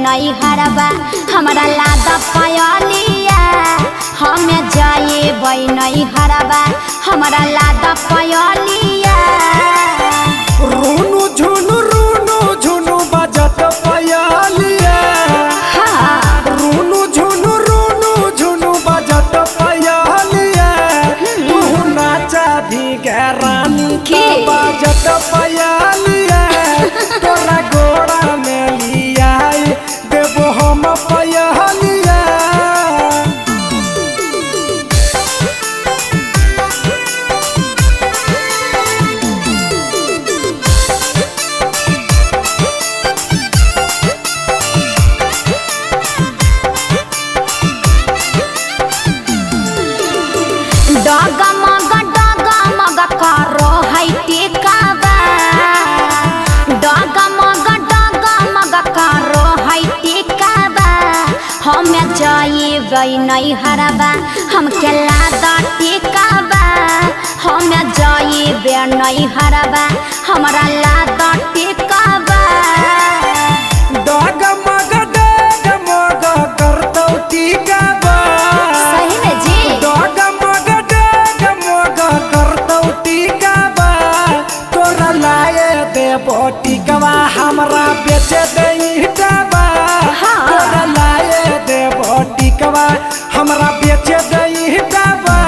नहीं हरबा हमारा लादा पयलिया हमें जाए नहीं हरबा हमारा लादा पयलिया रूनु झुनु बजत पयलिया रूनु झुनु बजत पयलिया तू नाचा भी रानी के बजत पयलिया तोरा गोड़ा में लिया देबो हम पयलिया डगमग करो है टिकावा डगमग करो है टिकावा हमें जाइबे नहीं हरबा हम के लादा टिकावा हमें जाइबे नहीं हरबा हमारा लादा टिकावा डगमग करतौ टिकावा सही में जी डगमग करतौ टिकावा तोरा लाए देबो टिकावा हमरा बेचे दई टाबा तोरा लाए देबो टिकावा हमरा बेचे दई टाबा